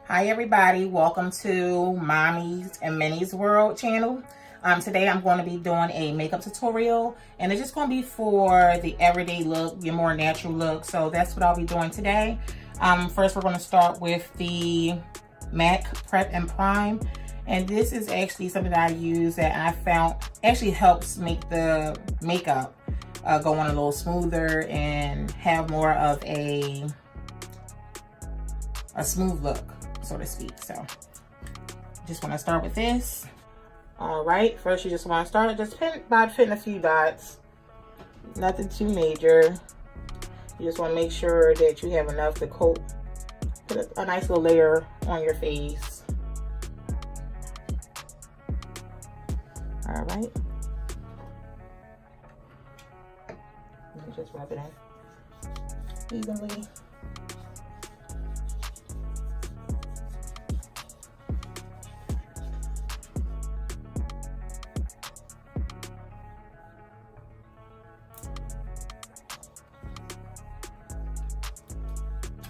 Hi everybody, welcome to Mommy's and Minnie's World channel. Today I'm going to be doing a makeup tutorial, and it's just going to be for the everyday look, your more natural look. So that's what I'll be doing today. First we're going to start with the MAC Prep and Prime, and this is actually something that I use that I found actually helps make the makeup go on a little smoother and have more of a smooth look, so to speak. So just want to start with this. All right, first you just want to start just by putting a few dots, nothing too major. You just want to make sure that you have enough to put a nice little layer on your face. All right, just rub it in evenly.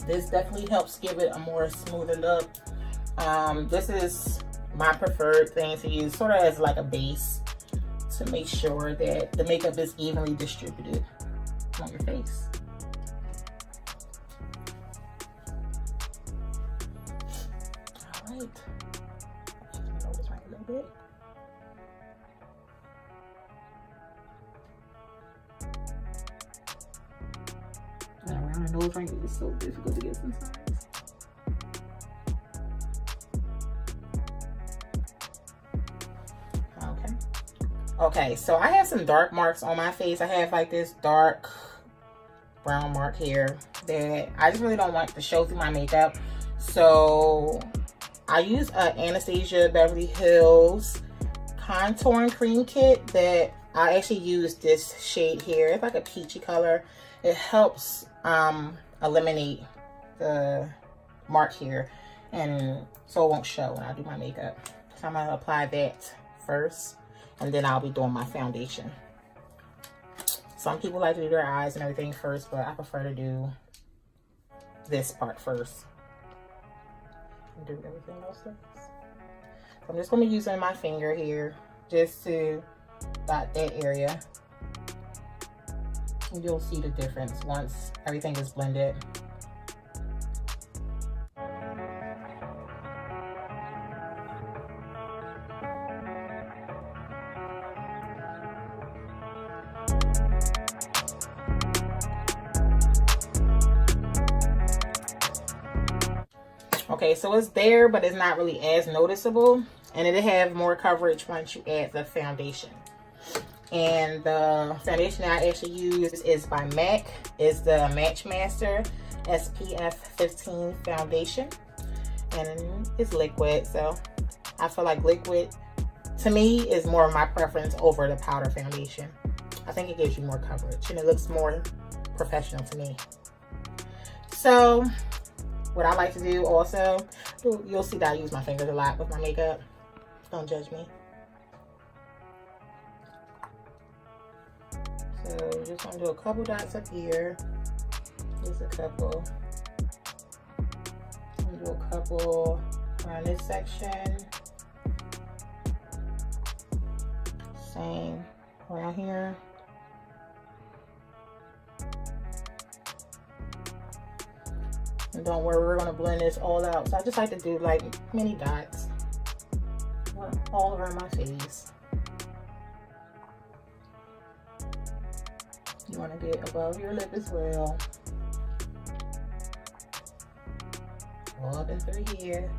This definitely helps give it a more smoother look. This is my preferred thing to use, sort of as like a base, to make sure that the makeup is evenly distributed on your face. All right, just nose right a little bit. Around the nose ring is so difficult to get sometimes. Okay, so I have some dark marks on my face. I have like this dark brown mark here that I just really don't want to show through my makeup. So I use Anastasia Beverly Hills contouring cream kit that I actually use this shade here. It's like a peachy color. It helps eliminate the mark here, and so it won't show when I do my makeup. So I'm gonna apply that first, and then I'll be doing my foundation. Some people like to do their eyes and everything first, but I prefer to do this part first and do everything else first. So I'm just gonna be using my finger here just to dot that area. And you'll see the difference once everything is blended. Okay, so it's there, but it's not really as noticeable, and it'll have more coverage once you add the foundation. And the foundation that I actually use is by MAC. It's the Match Master SPF 15 foundation, and it's liquid, so I feel like liquid to me is more of my preference over the powder foundation. I think it gives you more coverage and it looks more professional to me. So what I like to do also, you'll see that I use my fingers a lot with my makeup. Don't judge me. So just want to do a couple dots up here. Just a couple. I'm gonna do a couple around this section. Same around here. And don't worry, we're gonna blend this all out. So I just like to do like mini dots all around my face. You want to get above your lip as well. All up and through here.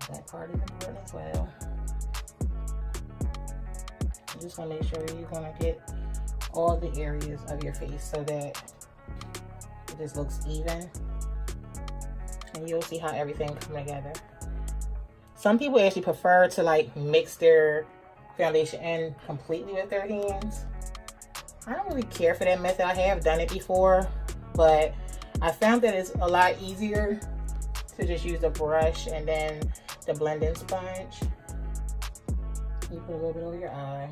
That part is important as well. You just want to make sure you're going to get all the areas of your face so that it just looks even. And you'll see how everything comes together. Some people actually prefer to like mix their foundation in completely with their hands. I don't really care for that method. I have done it before, but I found that it's a lot easier to just use a brush and then the blending sponge. You put a little bit over your eye.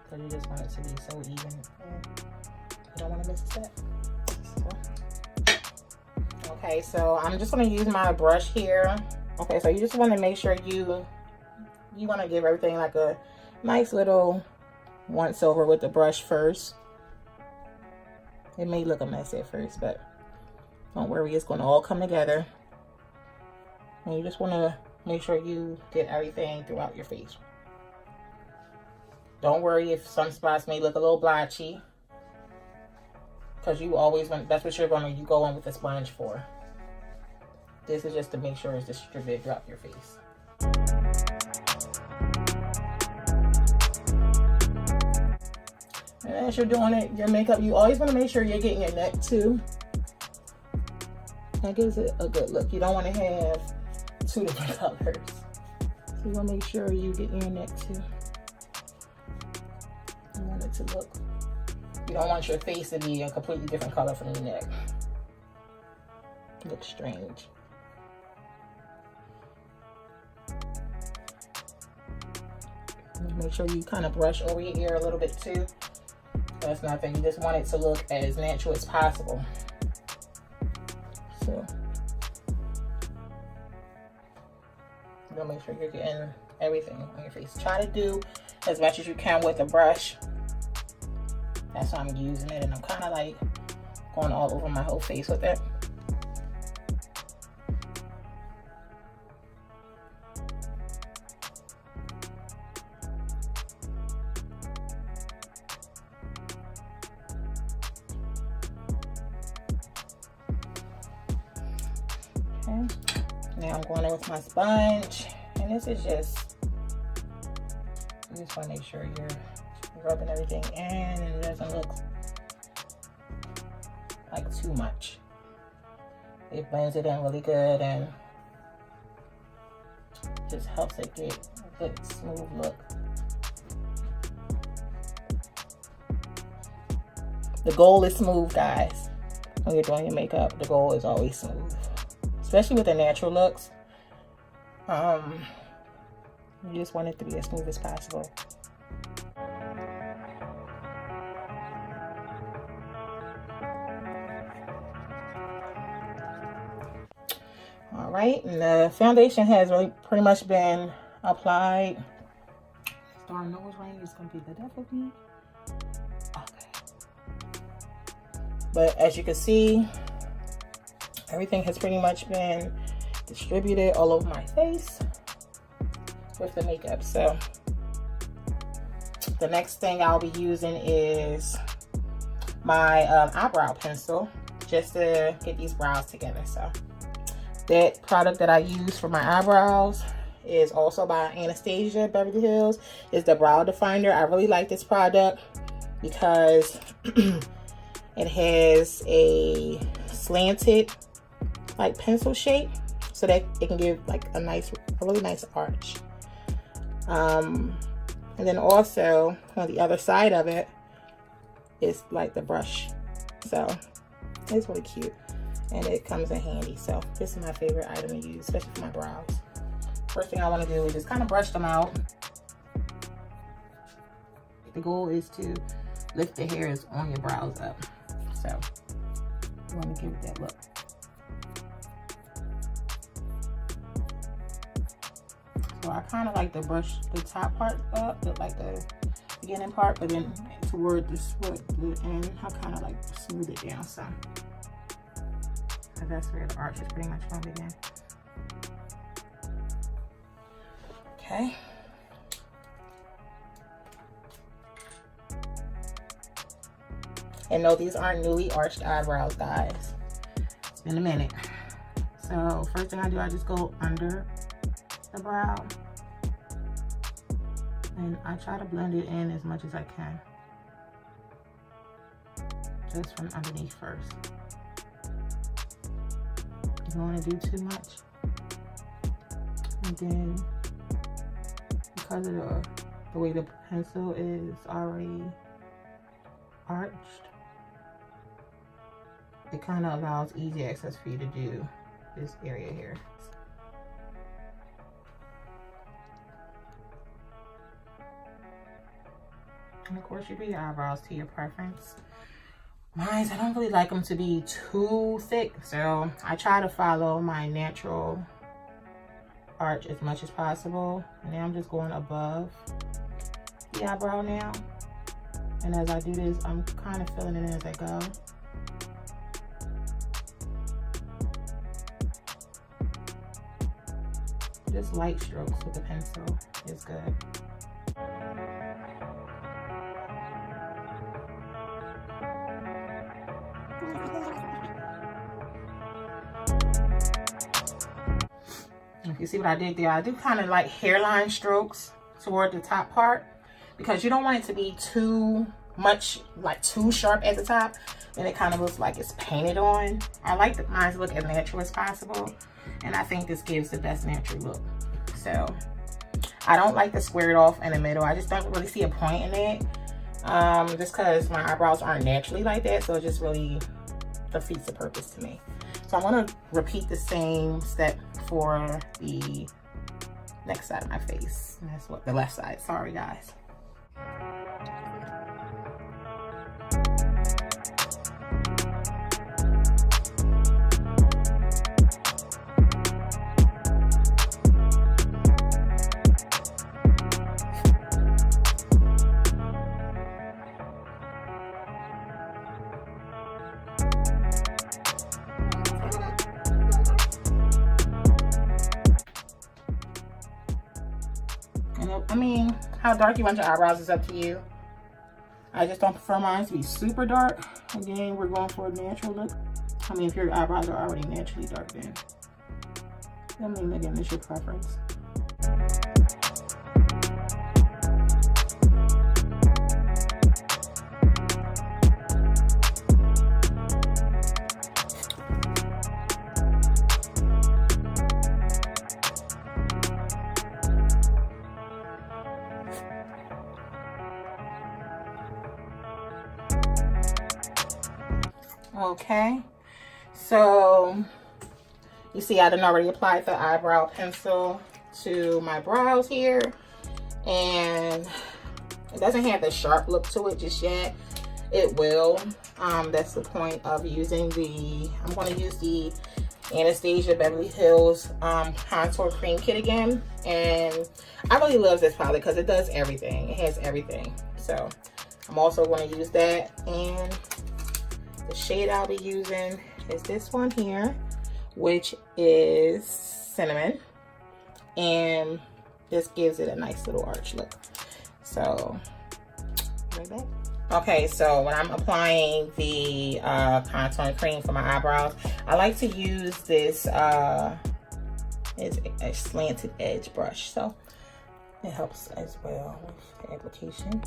Because you just want it to be so even. And you don't want to miss a step. So Okay, so I'm just going to use my brush here. Okay, so you just want to make sure you want to give everything like a nice little once over with the brush first. It may look a mess at first, but don't worry, it's going to all come together. And you just want to make sure you get everything throughout your face. Don't worry if some spots may look a little blotchy, because you always want, that's what you go in with the sponge for. This is just to make sure it's distributed throughout your face. And as you're doing it, your makeup, you always want to make sure you're getting your neck too. That gives it a good look. You don't want to have two different colors. So you want to make sure you get your neck too. You want it to look, you don't want your face to be a completely different color from your neck. It looks strange. Make sure you kind of brush over your ear a little bit too. That's nothing. You just want it to look as natural as possible. So you'll make sure you're getting everything on your face. Try to do as much as you can with a brush. That's why I'm using it, and I'm kind of like going all over my whole face with it. Okay. Now I'm going in with my sponge, and this is just, you just want to make sure you're rubbing everything in and it doesn't look like too much. It blends it in really good and just helps it get a good smooth look. The goal is smooth, guys. When you're doing your makeup, the goal is always smooth, especially with the natural looks. You just want it to be as smooth as possible. All right, and the foundation has really pretty much been applied. This darn nose ring is gonna be the death of me. Okay. But as you can see, everything has pretty much been distributed all over my face with the makeup. So the next thing I'll be using is my eyebrow pencil just to get these brows together. So that product that I use for my eyebrows is also by Anastasia Beverly Hills. It's the brow definer. I really like this product because it has a slanted like pencil shape, so that it can give like a really nice arch. And then also on the other side of it is like the brush, so it's really cute and it comes in handy. So this is my favorite item to use, especially for my brows. First thing I want to do is just kind of brush them out. The goal is to lift the hairs on your brows up, so you want to give it that look. So I kind of like to brush the top part up, like the beginning part, but then toward the end, I kind of like smooth it down some. So that's where the arch is pretty much going to begin. Okay. And no, these aren't newly arched eyebrows, guys. It's been a minute. So first thing I do, I just go under the brow and I try to blend it in as much as I can, just from underneath first. You don't want to do too much, and then because of the way the pencil is already arched, it kind of allows easy access for you to do this area here. And of course, you do your eyebrows to your preference. Mine, I don't really like them to be too thick, so I try to follow my natural arch as much as possible. And now I'm just going above the eyebrow now. And as I do this, I'm kind of filling it in as I go. Just light strokes with the pencil is good. If you see what I did there, I do kind of like hairline strokes toward the top part because you don't want it to be too much, like too sharp at the top, and it kind of looks like it's painted on. I like mine to look as natural as possible, and I think this gives the best natural look. So I don't like to square it off in the middle. I just don't really see a point in it, just because my eyebrows aren't naturally like that, so it just really defeats the purpose to me. So I'm going to repeat the same step for the next side of my face. And that's what the left side. Sorry, guys. I mean, how dark you want your eyebrows is up to you. I just don't prefer mine to be super dark. Again, we're going for a natural look. I mean, if your eyebrows are already naturally dark, then I mean, again, it's your preference. Okay, so you see I done already applied the eyebrow pencil to my brows here, and it doesn't have the sharp look to it just yet. It will. That's the point of using I'm going to use the Anastasia Beverly Hills contour cream kit again, and I really love this palette because it does everything. It has everything. So I'm also going to use that, and the shade I'll be using is this one here, which is Cinnamon, and this gives it a nice little arch look. So right back. Okay, so when I'm applying the contour cream for my eyebrows, I like to use this it's a slanted edge brush, so it helps as well with the application.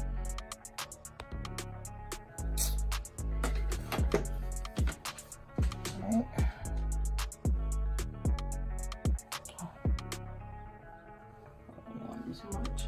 Right. Oh. I don't want to do so much.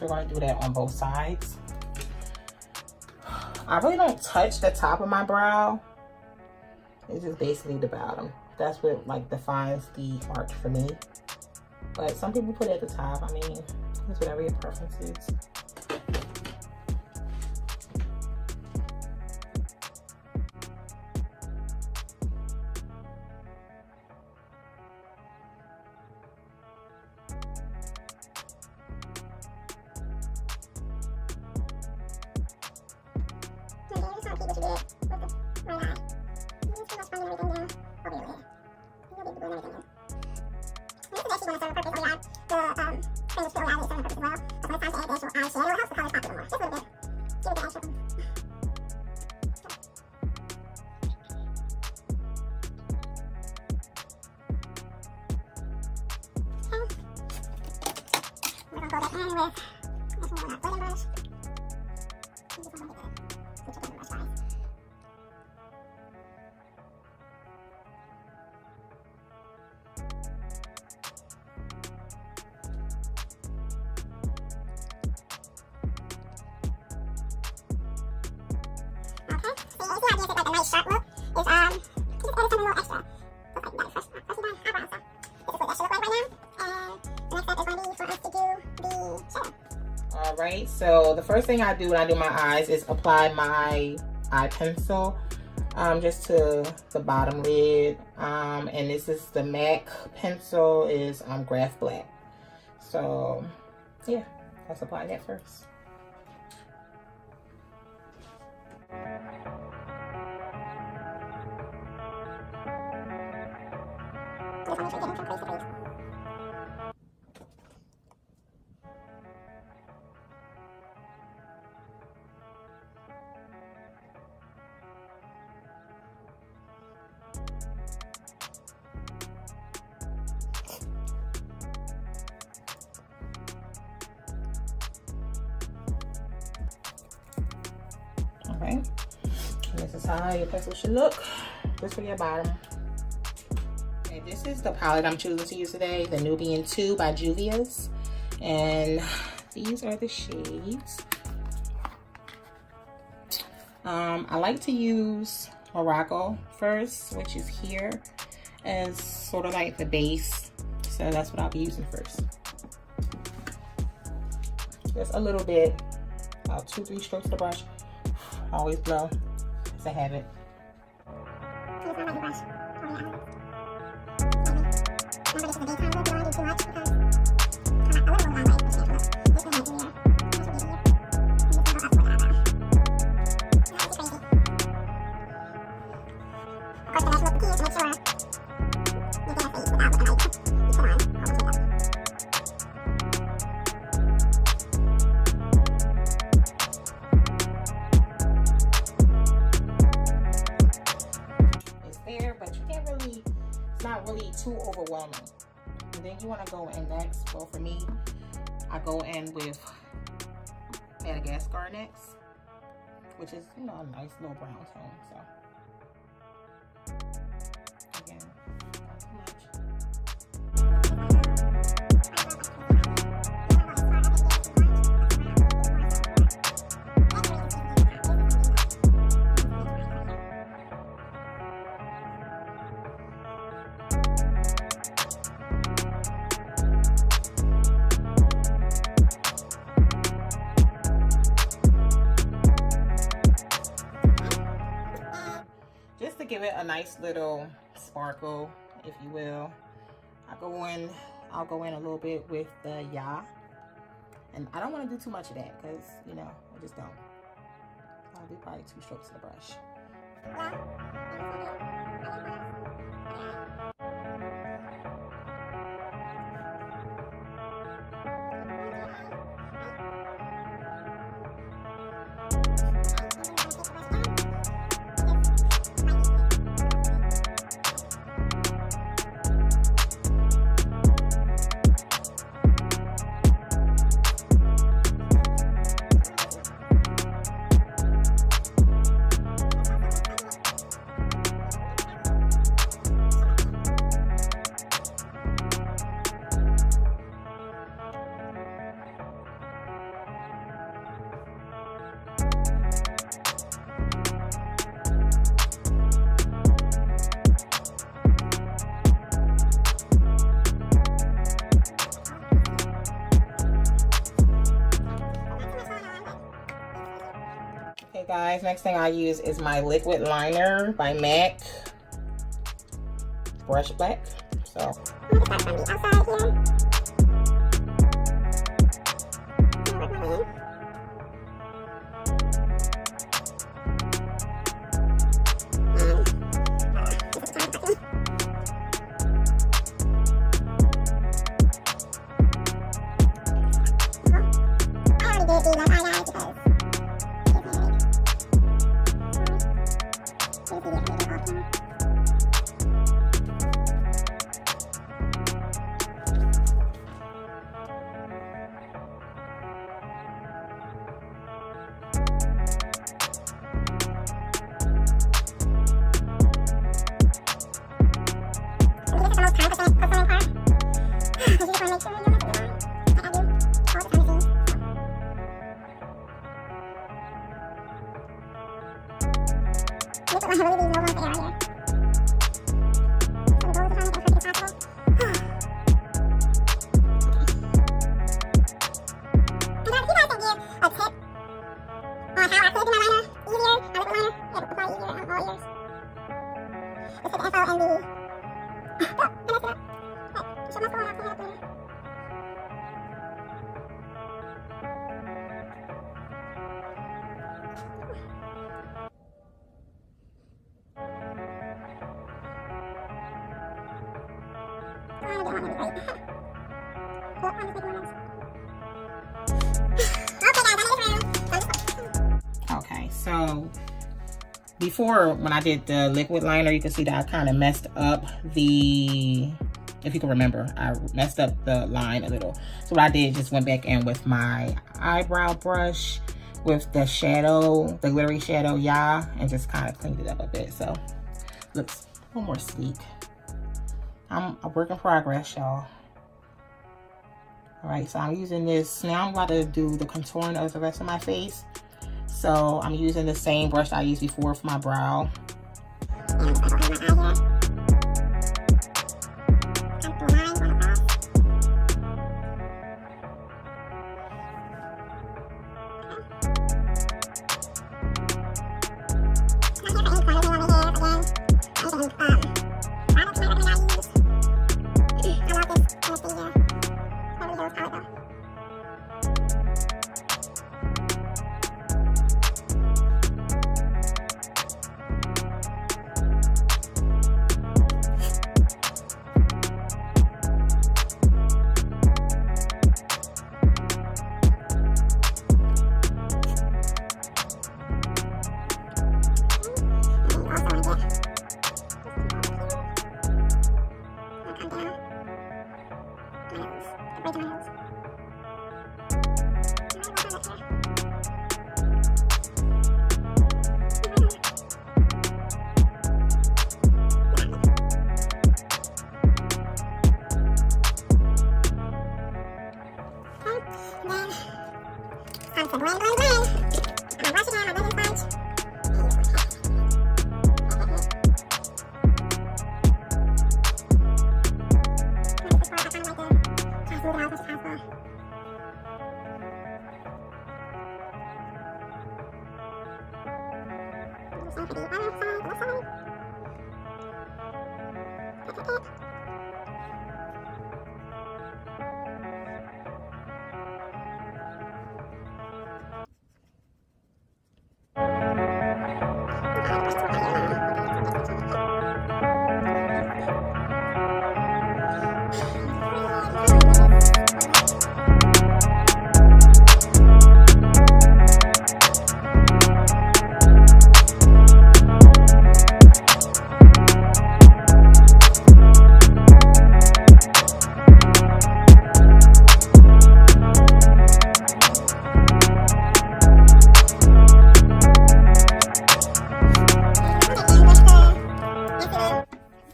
We're going to do that on both sides. I really don't touch the top of my brow. It's just basically the bottom. That's what like defines the arch for me. But some people put it at the top. I mean, it's whatever your preference is. a little extra. Looks like we got a freshly done eyebrows. So this is what that should look like right now. And the next step is going to be for us to do the shadow. Alright, so the first thing I do when I do my eyes is apply my eye pencil just to the bottom lid. And this is the MAC pencil, is Graph Black. So yeah, let's apply that first. Alright, this is how your pencil should look. This for your bottom. Okay, this is the palette I'm choosing to use today, the Nubian 2 by Juvia's. And these are the shades. I like to use Morocco first, which is here, as sort of like the base. So that's what I'll be using first. Just a little bit, about 2-3 strokes of the brush. Always blow. It's a habit. Too overwhelming. And then you want to go in next. Well, for me, I go in with Madagascar next, which is, you know, a nice little brown tone. So again, not too much. Give it a nice little sparkle, if you will. I'll go in a little bit with the Ya, and I don't want to do too much of that because, you know, I just don't. I'll do probably 2 strokes of the brush. Guys, next thing I use is my liquid liner by MAC, Brush Black. So Okay, so before, when I did the liquid liner, you can see that I kind of messed up the, if you can remember, I messed up the line a little. So what I did, just went back in with my eyebrow brush with the shadow, the glittery shadow, and just kind of cleaned it up a bit. So looks a little more sleek. I'm a work in progress, y'all. All right, so I'm using this. Now I'm about to do the contouring of the rest of my face. So I'm using the same brush I used before for my brow.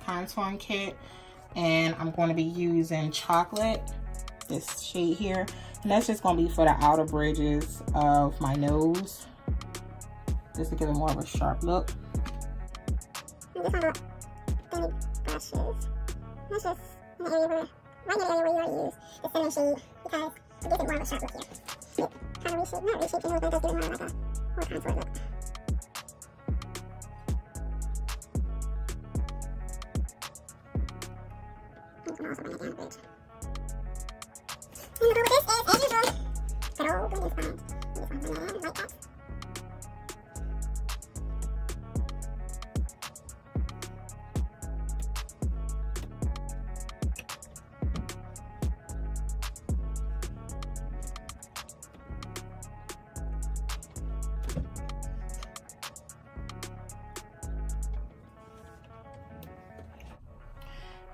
Contouring kit, and I'm going to be using chocolate, this shade here, and that's just going to be for the outer bridges of my nose, just to give it more of a sharp look. I'm just on the brushes. That's just in the area where, right in the area where you already use the cinnamon shade, because it gives it more of a sharp look here. It kind of reshape, not reshape your nose, but it does give it more like a more contour look. I'm going to also bring it down a bridge. And the goal with this is, as usual, good old blinking sponge. You just want to bring that in like that.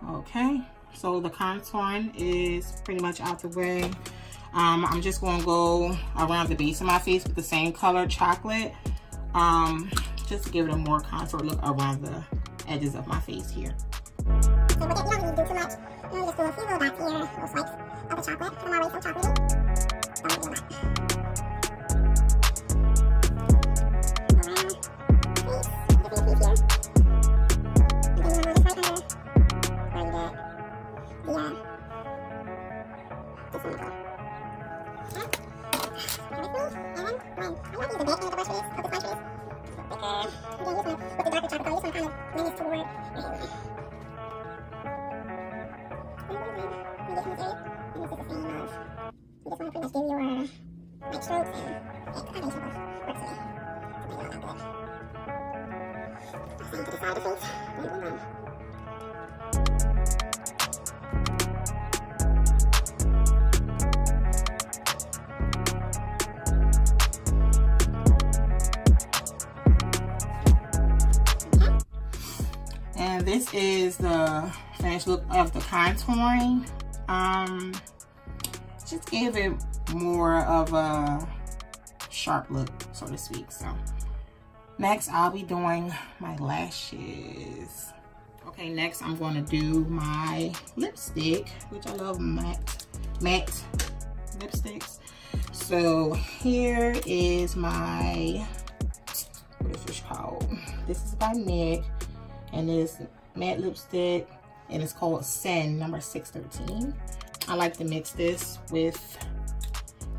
Okay, so the contouring is pretty much out the way. I'm just going to go around the base of my face with the same color, chocolate, just to give it a more contour look around the edges of my face here. Okay, with it, you don't need to do too much. You just do a few little dots here, little swipes of the chocolate. I'm already so chocolatey. Don't do a lot. this is the finished look of the contouring. Just give it more of a sharp look, so to speak. So next I'll be doing my lashes. Okay, next I'm going to do my lipstick, which I love matte lipsticks. So here is my, what is this called? This is by MAC, and it's matte lipstick, and it's called Sen number 613. I like to mix this with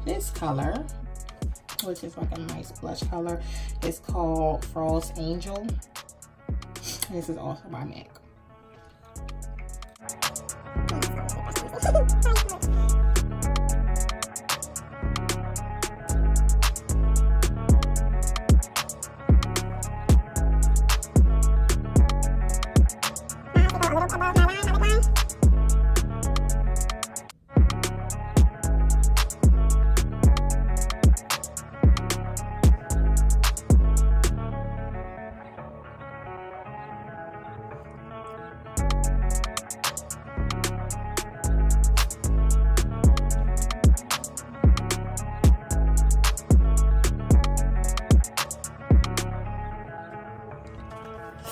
this color, which is like a nice blush color. It's called Frost Angel, and this is also by MAC.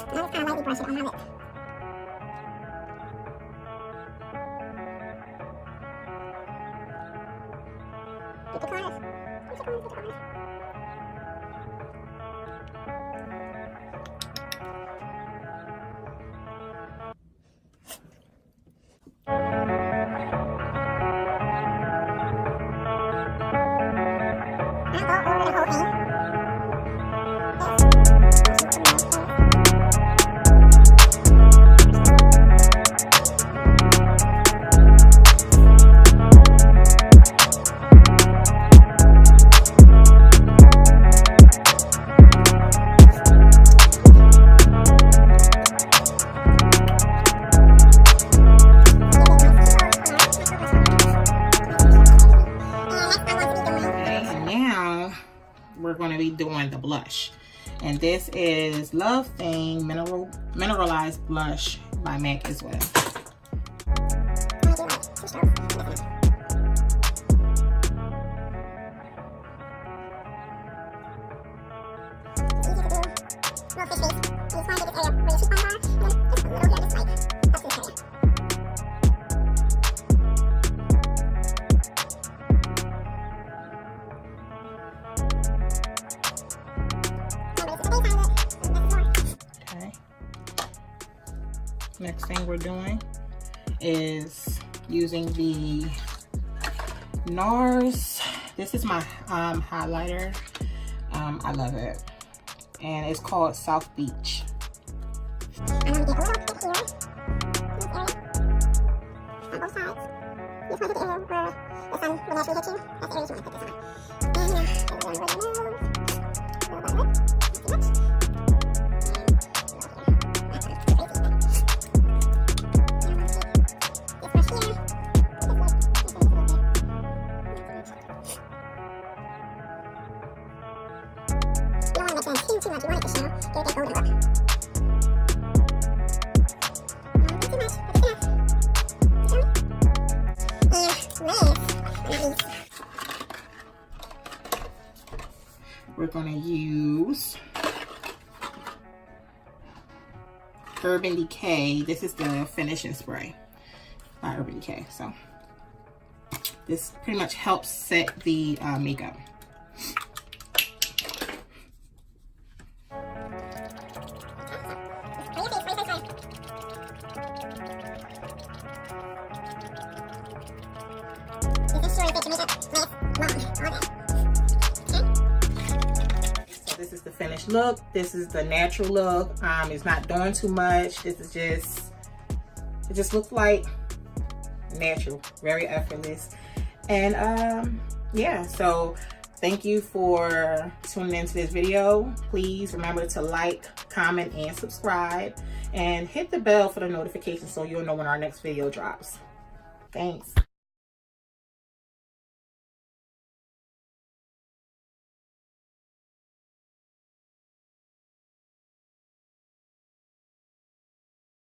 I just kind of lightly brush it on my lip. Get the corners. Get the corners, get the corners. I'll go over the whole thing. We're going to be doing the blush, and this is Love Thing mineralized blush by MAC as well. Next thing we're doing is using the NARS. This is my highlighter. I love it, and it's called South Beach. I'm going to get a little bit here, this area, on both sides. This might be the area where the sun will naturally hit you. That's the area you want to put this on. And I'm going to remove a little bit of it, not too much. Too much, you want it to show. Give it that golden look. Not too much, but it's enough. We're going to use Urban Decay. This is the finishing spray by Urban Decay. So this pretty much helps set the makeup. This is the finished look. This is the natural look. It's not doing too much. This is just, it just looks like natural, very effortless. And yeah, so thank you for tuning into this video. Please remember to like, comment, and subscribe, and hit the bell for the notifications so you'll know when our next video drops. Thanks.